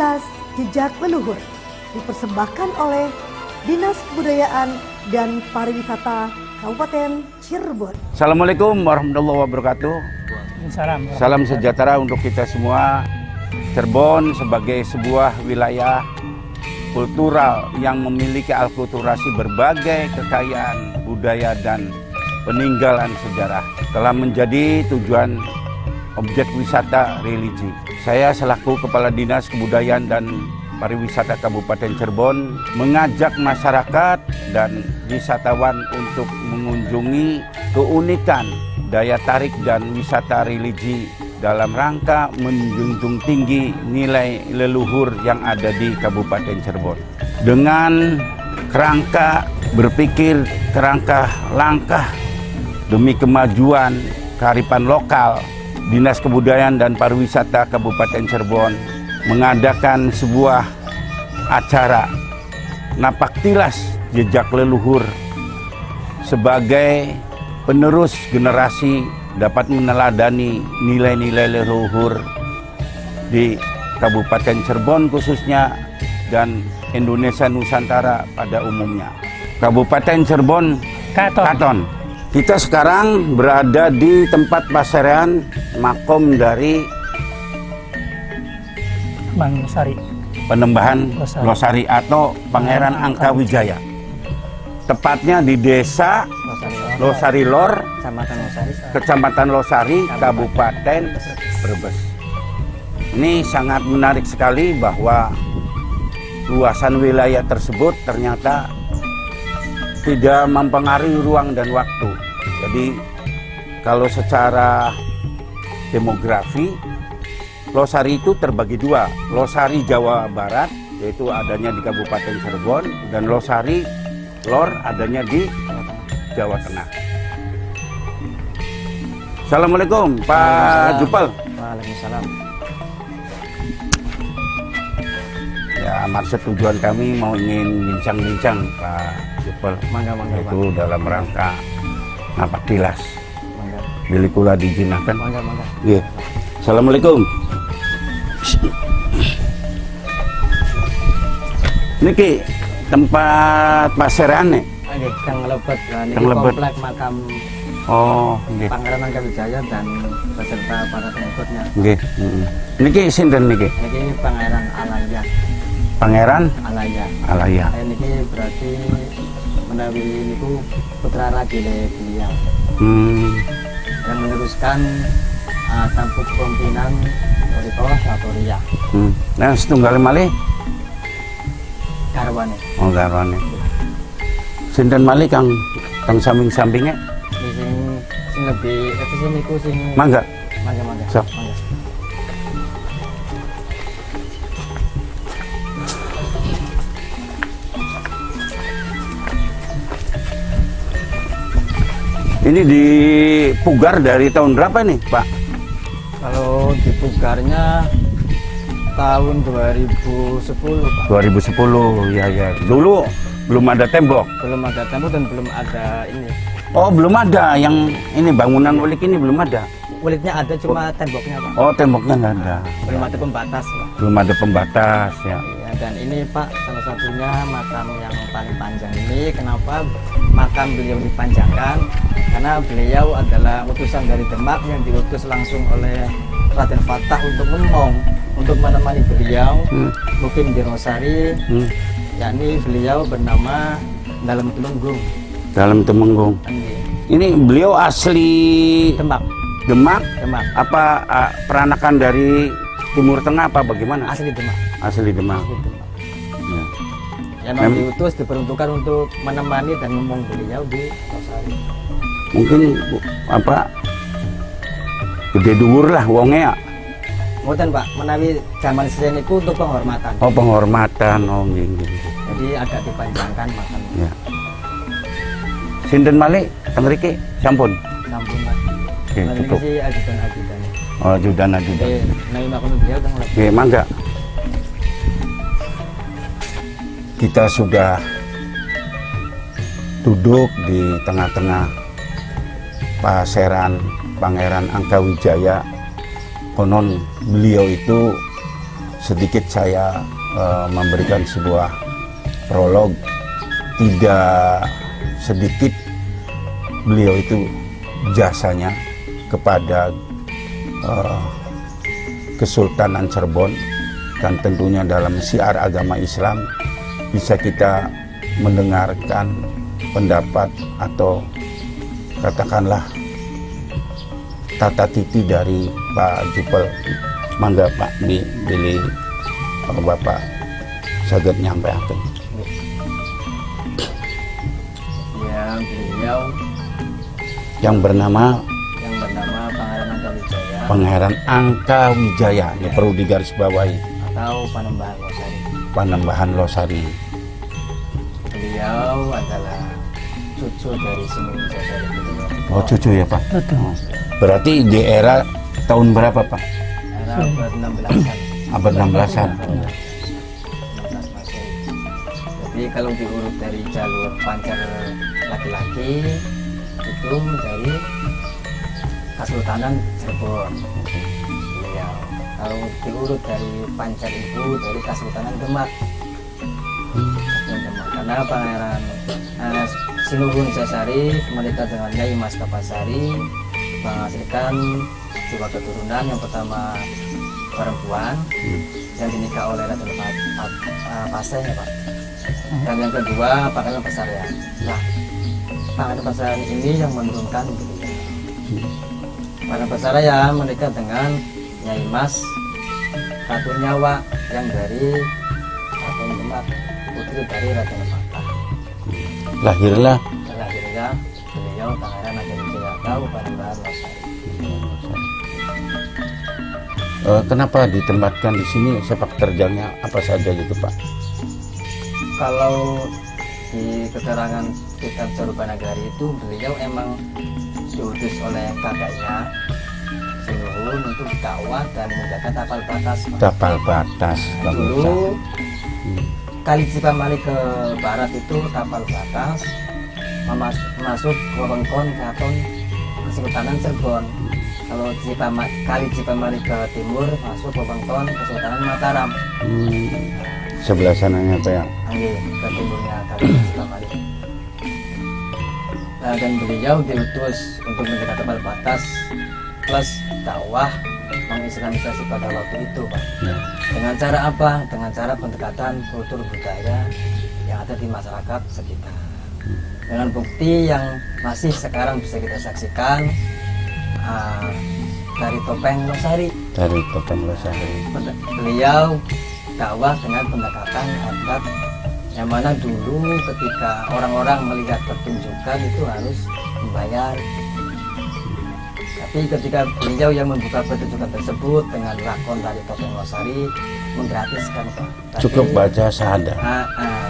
Kilas Jejak Leluhur dipersembahkan oleh Dinas Kebudayaan dan Pariwisata Kabupaten Cirebon. Assalamualaikum warahmatullahi wabarakatuh. Salam sejahtera untuk kita semua. Cirebon sebagai sebuah wilayah kultural yang memiliki akulturasi berbagai kekayaan budaya dan peninggalan sejarah telah menjadi tujuan objek wisata religi. Saya selaku Kepala Dinas Kebudayaan dan Pariwisata Kabupaten Cirebon mengajak masyarakat dan wisatawan untuk mengunjungi keunikan daya tarik dan wisata religi dalam rangka menjunjung tinggi nilai leluhur yang ada di Kabupaten Cirebon. Dengan kerangka berpikir, kerangka langkah demi kemajuan kearifan lokal, Dinas Kebudayaan dan Pariwisata Kabupaten Cirebon mengadakan sebuah acara Napaktilas Jejak Leluhur sebagai penerus generasi dapat meneladani nilai-nilai leluhur di Kabupaten Cirebon khususnya dan Indonesia Nusantara pada umumnya. Kabupaten Cirebon Katon. Kita sekarang berada di tempat paserean makom dari Bang Losari, Penembahan Losari atau Pangeran Angkawijaya. Tepatnya di Desa Losari Lor, Kecamatan Losari, Kabupaten Brebes. Ini sangat menarik sekali bahwa luasan wilayah tersebut ternyata tidak mempengaruhi ruang dan waktu. Jadi kalau secara demografi, Losari itu terbagi dua. Losari Jawa Barat, yaitu adanya di Kabupaten Cirebon, dan Losari Lor adanya di Jawa Tengah. Assalamualaikum Pak Jupel. Waalaikumsalam. Ya, maksud tujuan kami mau ingin bincang-bincang Pak Jupel. Mangga, itu dalam rangka Napaktilas. Mangga. Bila kula dijinahkan. Mangga. Iya. Assalamualaikum. Niki tempat paseran nih. Nggih, Kang Lebet. Niki Kang Lebet. komplek makam Nggih. Pangeran Angkawijaya dan beserta para pengikutnya. Nggih. Niki sinten niki? Niki Pangeran Alaya. Pangeran Alaya. Niki berarti menawi niku putra ragile beliau. Yang meneruskan tampuk pimpinan Riko Satoria. Nah, setunggal malih Garwane. Oh, garwane. Sinten malih Kang samping-sampingnya? Sing lebih efisien niku sing Mangga. Sok. Ini dipugar dari tahun berapa nih, Pak? Kalau dipugarnya tahun 2010, Pak. 2010, ya. Dulu belum ada tembok. Belum ada tembok dan belum ada ini. Oh, belum ada yang ini bangunan ulik ini belum ada. Kulitnya ada, cuma temboknya, Pak. Oh, temboknya nggak ada. Belum ada pembatas, Pak. Belum ada pembatas, ya. Iya, dan ini, Pak, salah satunya makam yang paling panjang ini. Kenapa makam beliau dipanjangkan? Karena beliau adalah utusan dari Demak yang diutus langsung oleh Raden Fatah untuk Ngomong, untuk menemani beliau mukim di Losari, yakni beliau bernama Dalem Temenggung. Dalem Temenggung. Ini beliau asli Demak. Apa peranakan dari Timur Tengah apa bagaimana? Asli Demak. Asli Demak. Ya. Yang memang diutus diperuntukkan untuk menemani dan ngomong beliau di Losari. Mungkin apa gede dhuwur lah wonge ya. Mboten, Pak, menawi zaman sejen itu untuk penghormatan. Oh, penghormatan. Oh, nggih. Jadi agak dipanjangkan makamnya. Ya. Sinten malih teng mriki sampun. Sampun, Pak. Oke, cukup. Ini sih ajudan-ajudan. Oh, ajudan. Menawi makam beliau teng lebih. Oke, mangga. Kita sudah duduk di tengah-tengah paseran Pangeran Angkawijaya. Konon beliau itu sedikit saya memberikan sebuah prolog. Tidak sedikit beliau itu jasanya kepada Kesultanan Cirebon, dan tentunya dalam syiar agama Islam bisa kita mendengarkan pendapat atau katakanlah tata titi dari Pak Jupel. Mangga Pak dipilih Bapak saged nyampaikan. Ya, beliau yang bernama Pangeran Angka Wijaya Pangeran Angka Wijaya, ini perlu digarisbawahi, atau Panembahan Losari. Panembahan Losari. Beliau adalah cucu dari Sunan Wijaya. Oh, cucu ya Pak. Betul. Oh. Berarti di era tahun berapa Pak? Era abad 16-an. Abad 16-an. 16 Masehi. Jadi kalau diurut dari jalur pancar laki-laki itu dari Kesultanan Cirebon. Beliau. Kalau diurut dari pancar ibu dari Kesultanan Demak. Karena Pangeran Sinuhun Sesari menikah dengan Nyai Mas Kapasari, menghasilkan dua keturunan. Yang pertama perempuan yang dinikah oleh Raden Paseng ya Pak. Dan yang kedua Pangeran Pasarian. Nah, Pangeran Pasarian ini yang menurunkan beliau. Pangeran Pasarian menikah dengan Nyai Mas Ratu Nyawa yang dari Raden Demak, putri dari Raden Fatah. Lahirnya Beliau Pangeran Angka Wijaya atau Panembahan Losari. Kenapa ditempatkan di sini, sepak terjangnya apa saja gitu Pak? Kalau di keterangan kitab Carubanagari itu beliau emang diutus oleh kakaknya Sinuhun untuk dakwah dan menjaga tapal batas. Tapal batas. Dulu kali Cipamali ke barat itu tapal batas, masuk wewengkon Keraton Kesultanan Cirebon. Kalau kali Cipamali ke timur masuk wewengkon Kesultanan Mataram. Sebelah sananya Pak ya? Ke timurnya kali Cipamali. Nah, dan beliau diutus untuk menjaga tapal batas plus dakwah mengislamisasi pada waktu itu Pak. Dengan cara apa? Dengan cara pendekatan kultur budaya yang ada di masyarakat sekitar. Dengan bukti yang masih sekarang bisa kita saksikan dari Topeng Losari. Dari Topeng Losari. Beliau dakwah dengan pendekatan adat yang mana dulu ketika orang-orang melihat pertunjukan itu harus membayar. Tapi ketika beliau yang membuka pertunjukan tersebut dengan lakon dari Topeng Losari menggratiskan Pak. Cukup baca syahadat.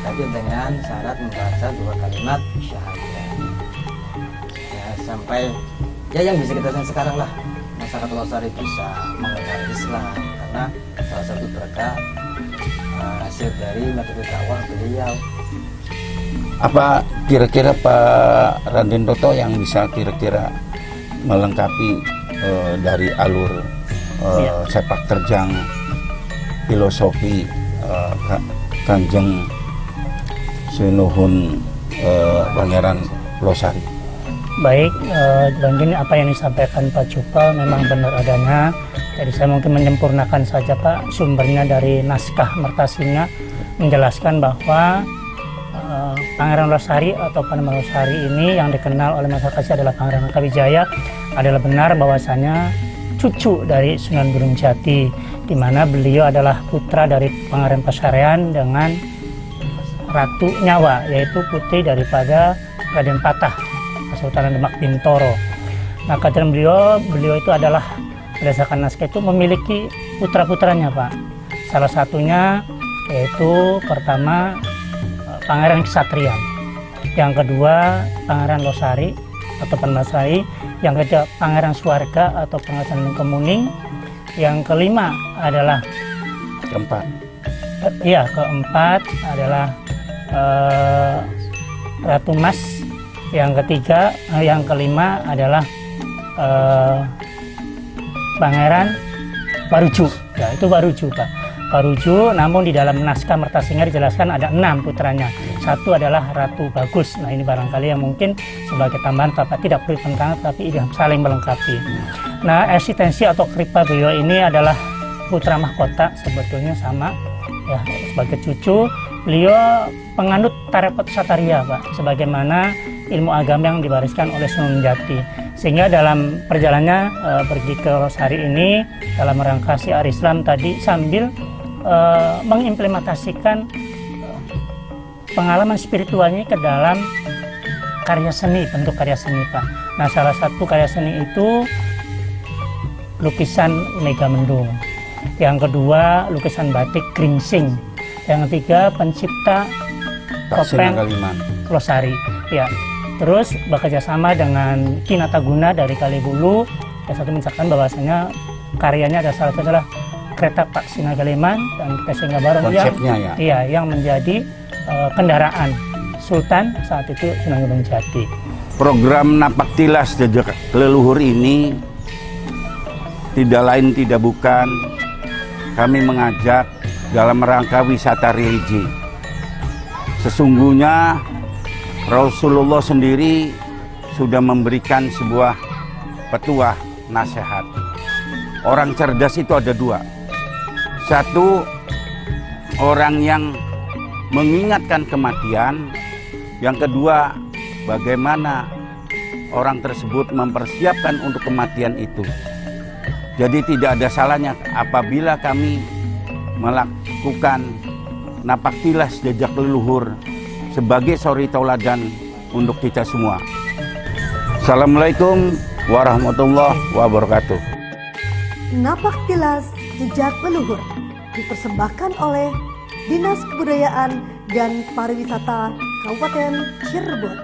Tapi dengan syarat membaca 2 kalimat syahadat. Ya, sampai ya yang bisa kita lihat sekarang lah, masyarakat Losari bisa mengenal Islam karena salah satu berkah hasil dari metode dakwah beliau. Apa kira-kira Pak Raden Toto yang bisa kira-kira melengkapi dari alur sepak terjang filosofi Kanjeng Sinuhun Pangeran Losari? Baik, begini apa yang disampaikan Pak Jupel memang benar adanya. Jadi saya mungkin menyempurnakan saja Pak, sumbernya dari naskah Mertasinga menjelaskan bahwa Pangeran Losari atau Panembahan Losari ini yang dikenal oleh masyarakat adalah Pangeran Angka Wijaya adalah benar bahwasanya cucu dari Sunan Gunung Jati, di mana beliau adalah putra dari Pangeran Pasarian dengan Ratu Nyawa, yaitu putri daripada Raden Patah, Kesultanan Demak Bintoro. Nah, kata beliau itu adalah berdasarkan naskah itu memiliki putra-putranya Pak. Salah satunya yaitu pertama Pangeran Ksatria, yang kedua Pangeran Losari atau Panembahan Losari, yang ketiga Pangeran Suwarga atau Pangeran Kemuning, yang kelima adalah keempat adalah Ratu Mas, yang kelima adalah Pangeran Baruju. Ya, itu Baruju Pak. Paruju, namun di dalam naskah Mertasinga dijelaskan ada 6 putranya. Satu adalah Ratu Bagus. Nah ini barangkali yang mungkin sebagai tambahan Bapak tidak perlu tentang, tapi ini saling melengkapi. Nah eksistensi atau kripa beliau ini adalah putra mahkota, sebetulnya sama ya, sebagai cucu. Beliau penganut tarekat Sataria Pak, sebagaimana ilmu agama yang diwariskan oleh Sunan Jati. Sehingga dalam perjalanannya pergi ke Losari ini dalam rangka syiar Islam tadi sambil mengimplementasikan pengalaman spiritualnya ke dalam karya seni, bentuk karya seni Pak. Nah salah satu karya seni itu lukisan Megamendung. Yang kedua lukisan batik Gringsing. Yang ketiga pencipta topeng Losari. Ya. Terus bekerja sama dengan Ki Nataguna dari Kalibulu. Yang satu mencatatkan bahwasanya karyanya ada salah satu adalah kereta Pak Sinagaleman dan kereta Singabarong yang menjadi kendaraan Sultan saat itu Sunan Gunung Jati. Program Napaktilas Jejak Leluhur ini tidak lain tidak bukan kami mengajak dalam rangka wisata religi. Sesungguhnya Rasulullah sendiri sudah memberikan sebuah petuah nasihat. Orang cerdas itu ada 2. Satu, orang yang mengingatkan kematian. Yang kedua, bagaimana orang tersebut mempersiapkan untuk kematian itu. Jadi tidak ada salahnya apabila kami melakukan napaktilas jejak leluhur sebagai suri tauladan untuk kita semua. Assalamualaikum warahmatullahi wabarakatuh. Napaktilas Jejak Leluhur dipersembahkan oleh Dinas Kebudayaan dan Pariwisata Kabupaten Cirebon.